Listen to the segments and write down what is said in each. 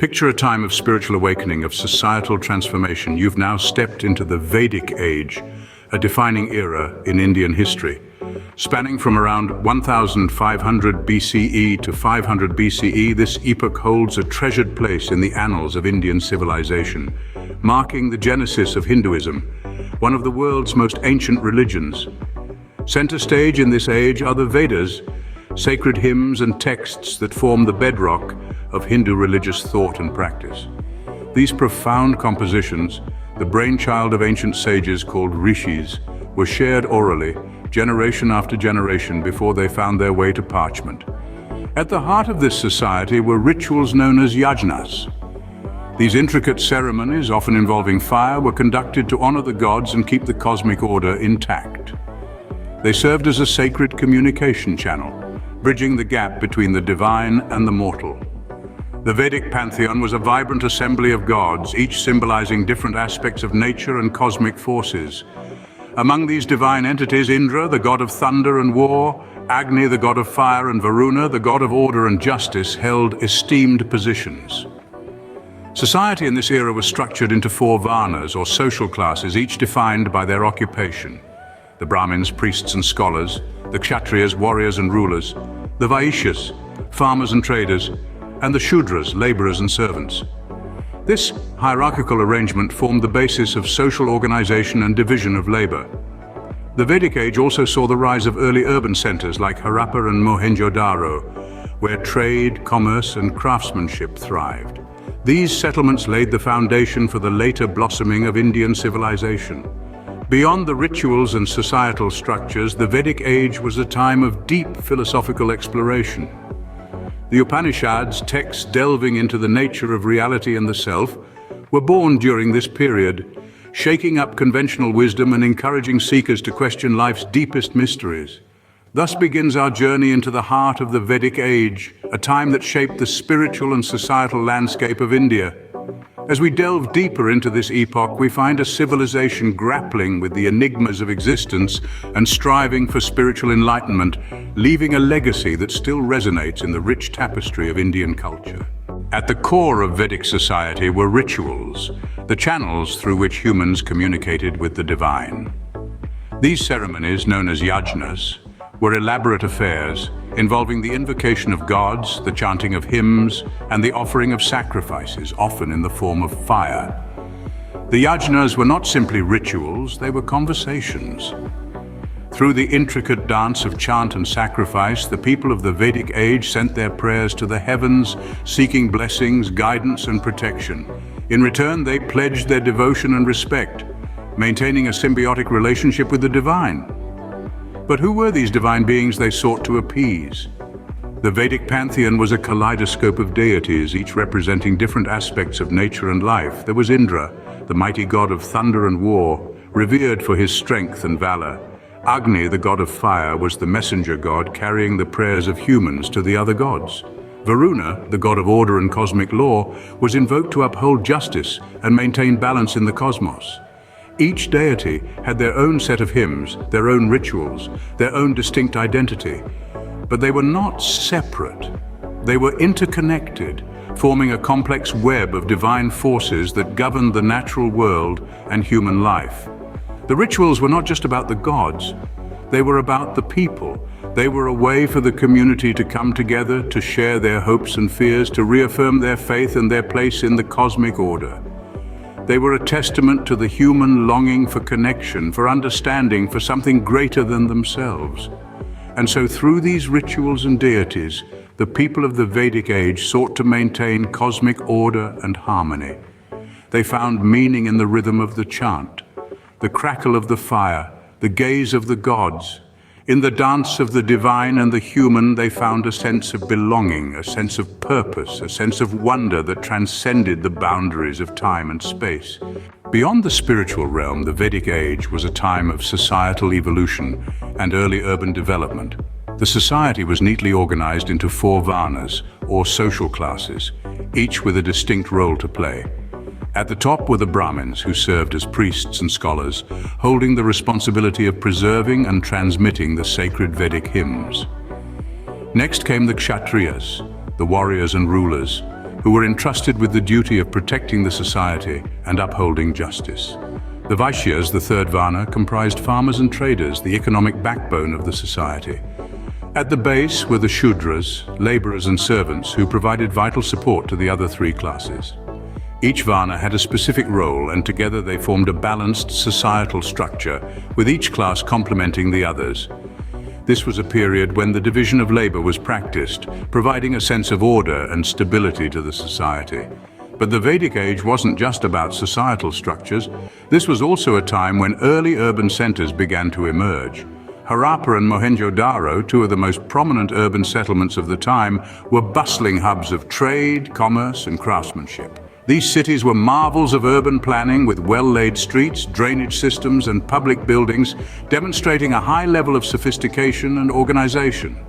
Picture a time of spiritual awakening, of societal transformation. You've now stepped into the Vedic Age, a defining era in Indian history. Spanning from around 1500 BCE to 500 BCE, this epoch holds a treasured place in the annals of Indian civilization, marking the genesis of Hinduism, one of the world's most ancient religions. Center stage in this age are the Vedas, sacred hymns and texts that form the bedrock of Hindu religious thought and practice. These profound compositions, the brainchild of ancient sages called rishis, were shared orally, generation after generation, before they found their way to parchment. At the heart of this society were rituals known as yajnas. These intricate ceremonies, often involving fire, were conducted to honor the gods and keep the cosmic order intact. They served as a sacred communication channel, bridging the gap between the divine and the mortal. The Vedic pantheon was a vibrant assembly of gods, each symbolizing different aspects of nature and cosmic forces. Among these divine entities, Indra, the god of thunder and war, Agni, the god of fire, and Varuna, the god of order and justice, held esteemed positions. Society in this era was structured into four varnas, or social classes, each defined by their occupation. The Brahmins, priests and scholars; the Kshatriyas, warriors and rulers; the Vaishyas, farmers and traders; and the Shudras, laborers and servants. This hierarchical arrangement formed the basis of social organization and division of labor. The Vedic Age also saw the rise of early urban centers like Harappa and Mohenjo-daro, where trade, commerce, and craftsmanship thrived. These settlements laid the foundation for the later blossoming of Indian civilization. Beyond the rituals and societal structures, the Vedic Age was a time of deep philosophical exploration. The Upanishads, texts delving into the nature of reality and the self, were born during this period, shaking up conventional wisdom and encouraging seekers to question life's deepest mysteries. Thus begins our journey into the heart of the Vedic Age, a time that shaped the spiritual and societal landscape of India. As we delve deeper into this epoch, we find a civilization grappling with the enigmas of existence and striving for spiritual enlightenment, leaving a legacy that still resonates in the rich tapestry of Indian culture. At the core of Vedic society were rituals, the channels through which humans communicated with the divine. These ceremonies, known as yajnas, were elaborate affairs involving the invocation of gods, the chanting of hymns, and the offering of sacrifices, often in the form of fire. The yajnas were not simply rituals, they were conversations. Through the intricate dance of chant and sacrifice, the people of the Vedic Age sent their prayers to the heavens, seeking blessings, guidance, and protection. In return, they pledged their devotion and respect, maintaining a symbiotic relationship with the divine. But who were these divine beings they sought to appease? The Vedic pantheon was a kaleidoscope of deities, each representing different aspects of nature and life. There was Indra, the mighty god of thunder and war, revered for his strength and valor. Agni, the god of fire, was the messenger god carrying the prayers of humans to the other gods. Varuna, the god of order and cosmic law, was invoked to uphold justice and maintain balance in the cosmos. Each deity had their own set of hymns, their own rituals, their own distinct identity. But they were not separate. They were interconnected, forming a complex web of divine forces that governed the natural world and human life. The rituals were not just about the gods, they were about the people. They were a way for the community to come together, to share their hopes and fears, to reaffirm their faith and their place in the cosmic order. They were a testament to the human longing for connection, for understanding, for something greater than themselves. And so through these rituals and deities, the people of the Vedic Age sought to maintain cosmic order and harmony. They found meaning in the rhythm of the chant, the crackle of the fire, the gaze of the gods. In the dance of the divine and the human, they found a sense of belonging, a sense of purpose, a sense of wonder that transcended the boundaries of time and space. Beyond the spiritual realm, the Vedic Age was a time of societal evolution and early urban development. The society was neatly organized into four varnas, or social classes, each with a distinct role to play. At the top were the Brahmins, who served as priests and scholars, holding the responsibility of preserving and transmitting the sacred Vedic hymns. Next came the Kshatriyas, the warriors and rulers, who were entrusted with the duty of protecting the society and upholding justice. The Vaishyas, the third Varna, comprised farmers and traders, the economic backbone of the society. At the base were the Shudras, laborers and servants, who provided vital support to the other three classes. Each Varna had a specific role, and together they formed a balanced societal structure, with each class complementing the others. This was a period when the division of labor was practiced, providing a sense of order and stability to the society. But the Vedic Age wasn't just about societal structures. This was also a time when early urban centers began to emerge. Harappa and Mohenjo-Daro, two of the most prominent urban settlements of the time, were bustling hubs of trade, commerce, and craftsmanship. These cities were marvels of urban planning with well-laid streets, drainage systems, and public buildings, demonstrating a high level of sophistication and organization.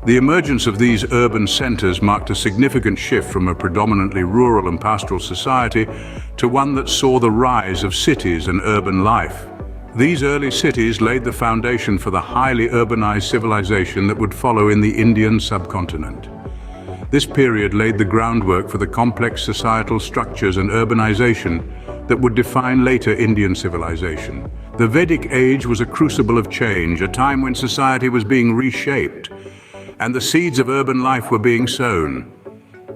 The emergence of these urban centers marked a significant shift from a predominantly rural and pastoral society to one that saw the rise of cities and urban life. These early cities laid the foundation for the highly urbanized civilization that would follow in the Indian subcontinent. This period laid the groundwork for the complex societal structures and urbanization that would define later Indian civilization. The Vedic Age was a crucible of change, a time when society was being reshaped, and the seeds of urban life were being sown.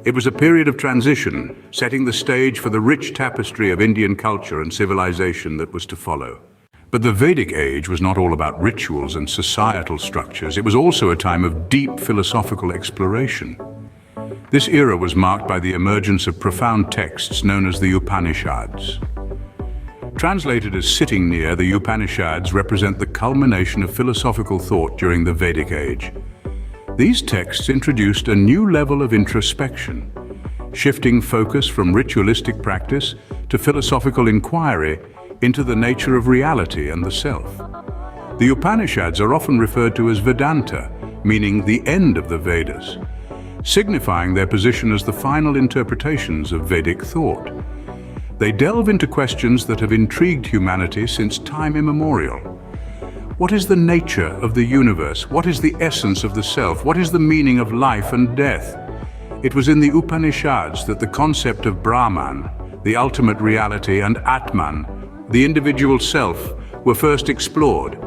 It was a period of transition, setting the stage for the rich tapestry of Indian culture and civilization that was to follow. But the Vedic Age was not all about rituals and societal structures. It was also a time of deep philosophical exploration. This era was marked by the emergence of profound texts known as the Upanishads. Translated as sitting near, the Upanishads represent the culmination of philosophical thought during the Vedic Age. These texts introduced a new level of introspection, shifting focus from ritualistic practice to philosophical inquiry into the nature of reality and the self. The Upanishads are often referred to as Vedanta, meaning the end of the Vedas, signifying their position as the final interpretations of Vedic thought. They delve into questions that have intrigued humanity since time immemorial. What is the nature of the universe? What is the essence of the self? What is the meaning of life and death? It was in the Upanishads that the concept of Brahman, the ultimate reality, and Atman, the individual self, were first explored.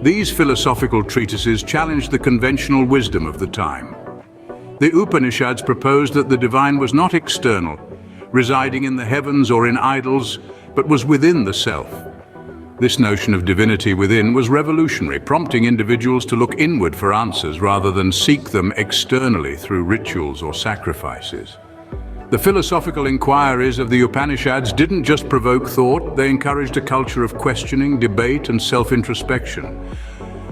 These philosophical treatises challenged the conventional wisdom of the time. The Upanishads proposed that the divine was not external, residing in the heavens or in idols, but was within the self. This notion of divinity within was revolutionary, prompting individuals to look inward for answers rather than seek them externally through rituals or sacrifices. The philosophical inquiries of the Upanishads didn't just provoke thought, they encouraged a culture of questioning, debate, and self-introspection.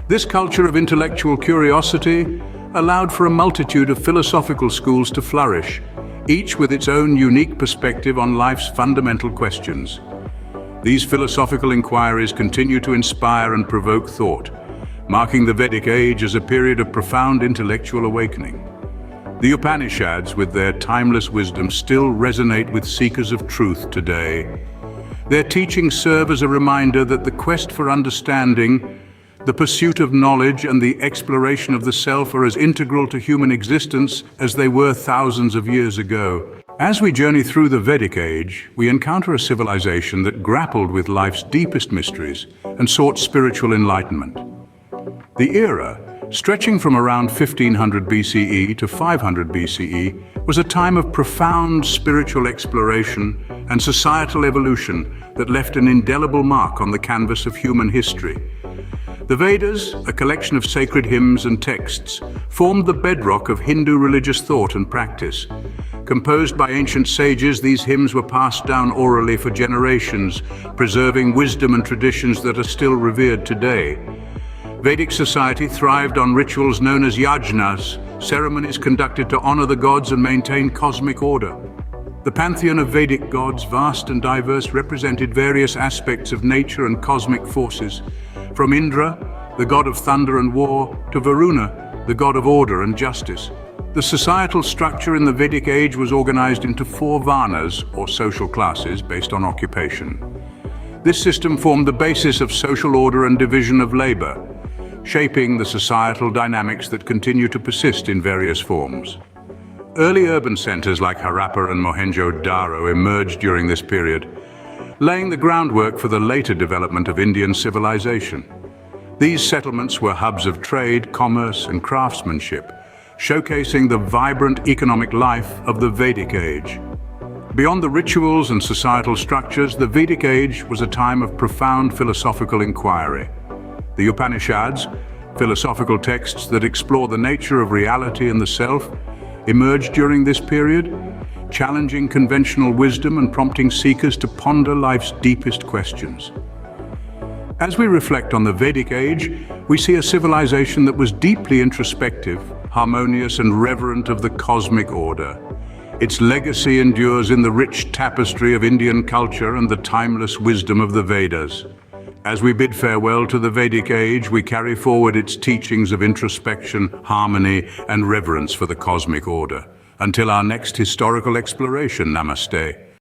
This culture of intellectual curiosity allowed for a multitude of philosophical schools to flourish, each with its own unique perspective on life's fundamental questions. These philosophical inquiries continue to inspire and provoke thought, marking the Vedic Age as a period of profound intellectual awakening. The Upanishads, with their timeless wisdom, still resonate with seekers of truth today. Their teachings serve as a reminder that the quest for understanding, the pursuit of knowledge, and the exploration of the self are as integral to human existence as they were thousands of years ago. As we journey through the Vedic Age, we encounter a civilization that grappled with life's deepest mysteries and sought spiritual enlightenment. The era, stretching from around 1500 BCE to 500 BCE, was a time of profound spiritual exploration and societal evolution that left an indelible mark on the canvas of human history. The Vedas, a collection of sacred hymns and texts, formed the bedrock of Hindu religious thought and practice. Composed by ancient sages, these hymns were passed down orally for generations, preserving wisdom and traditions that are still revered today. Vedic society thrived on rituals known as yajnas, ceremonies conducted to honor the gods and maintain cosmic order. The pantheon of Vedic gods, vast and diverse, represented various aspects of nature and cosmic forces, from Indra, the god of thunder and war, to Varuna, the god of order and justice. The societal structure in the Vedic Age was organized into 4 varnas, or social classes, based on occupation. This system formed the basis of social order and division of labor, shaping the societal dynamics that continue to persist in various forms. Early urban centers like Harappa and Mohenjo-Daro emerged during this period, laying the groundwork for the later development of Indian civilization. These settlements were hubs of trade, commerce, and craftsmanship, showcasing the vibrant economic life of the Vedic Age. Beyond the rituals and societal structures, the Vedic Age was a time of profound philosophical inquiry. The Upanishads, philosophical texts that explore the nature of reality and the self, emerged during this period, challenging conventional wisdom and prompting seekers to ponder life's deepest questions. As we reflect on the Vedic Age, we see a civilization that was deeply introspective, harmonious, and reverent of the cosmic order. Its legacy endures in the rich tapestry of Indian culture and the timeless wisdom of the Vedas. As we bid farewell to the Vedic Age, we carry forward its teachings of introspection, harmony, and reverence for the cosmic order. Until our next historical exploration, namaste.